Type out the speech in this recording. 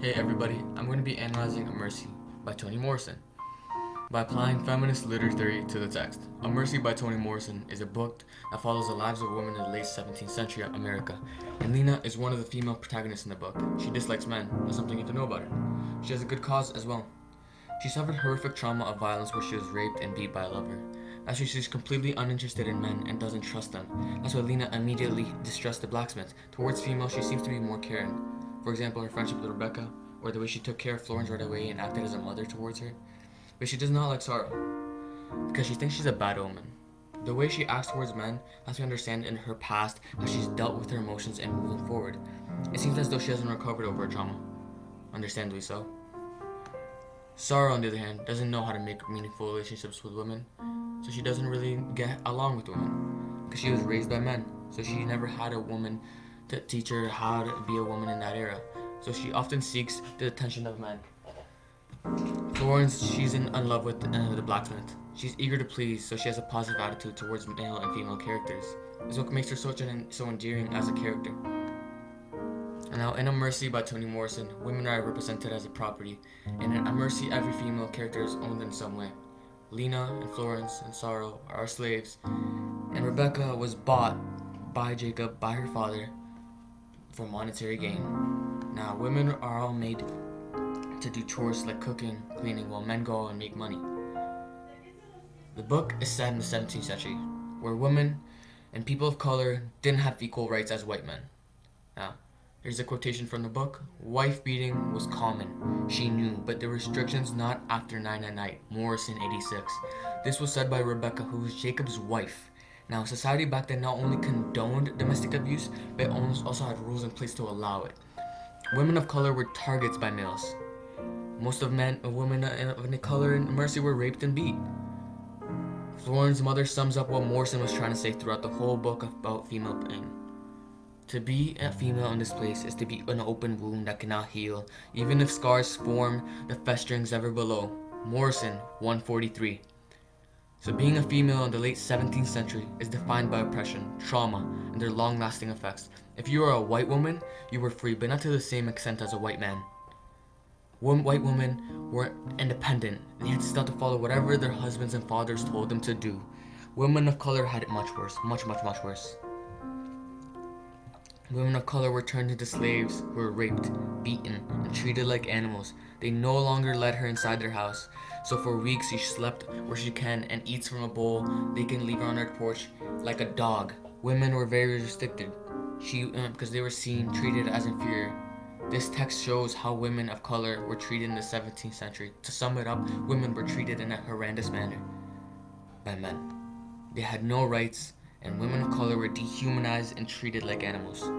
Hey everybody, I'm going to be analyzing A Mercy by Toni Morrison by applying feminist literary theory to the text. A Mercy by Toni Morrison is a book that follows the lives of women in the late 17th century America, and Lena is one of the female protagonists in the book. She dislikes men. That's something you have to know about her. She has a good cause as well. She suffered horrific trauma of violence where she was raped and beat by a lover. That's why she's completely uninterested in men and doesn't trust them. That's why Lena immediately distrusts the blacksmith. Towards females, she seems to be more caring. For example, her friendship with Rebecca, or the way she took care of Florence right away and acted as a mother towards her. But she does not like Sorrow, because she thinks she's a bad omen. The way she acts towards men lets me understand in her past how she's dealt with her emotions and moving forward. It seems as though she hasn't recovered over her trauma. Understandably so. Sorrow, on the other hand, doesn't know how to make meaningful relationships with women, so she doesn't really get along with women, because she was raised by men, so she never had a woman to teach her how to be a woman in that era, so she often seeks the attention of men. Florence, she's in love with the blacksmith. She's eager to please, so she has a positive attitude towards male and female characters. This is what makes her so endearing as a character. And now, in A Mercy by Toni Morrison, women are represented as a property, and in A Mercy, every female character is owned in some way. Lena and Florence and Sorrow are slaves, and Rebecca was bought by Jacob, by her father, for monetary gain. Now, women are all made to do chores like cooking, cleaning, while men go and make money. The book is set in the 17th century, where women and people of color didn't have equal rights as white men. Now, here's a quotation from the book. Wife beating was common, she knew, but the restrictions not after 9 at night. Morrison, 86. This was said by Rebecca, who was Jacob's wife. Now, society back then not only condoned domestic abuse, but also had rules in place to allow it. Women of color were targets by males. Most of women of color in Mercy were raped and beat. Florence's mother sums up what Morrison was trying to say throughout the whole book about female pain. To be a female in this place is to be an open wound that cannot heal, even if scars form the festerings ever below. Morrison, 143. So being a female in the late 17th century is defined by oppression, trauma, and their long-lasting effects. If you were a white woman, you were free, but not to the same extent as a white man. White women were independent. They had still to follow whatever their husbands and fathers told them to do. Women of color had it much worse, much worse. Women of color were turned into slaves, who were raped, beaten, and treated like animals. They no longer let her inside their house, so for weeks she slept where she can and eats from a bowl they can leave her on their porch like a dog. Women were very restricted, because they were treated as inferior. This text shows how women of color were treated in the 17th century. To sum it up, women were treated in a horrendous manner by men. They had no rights, and women of color were dehumanized and treated like animals.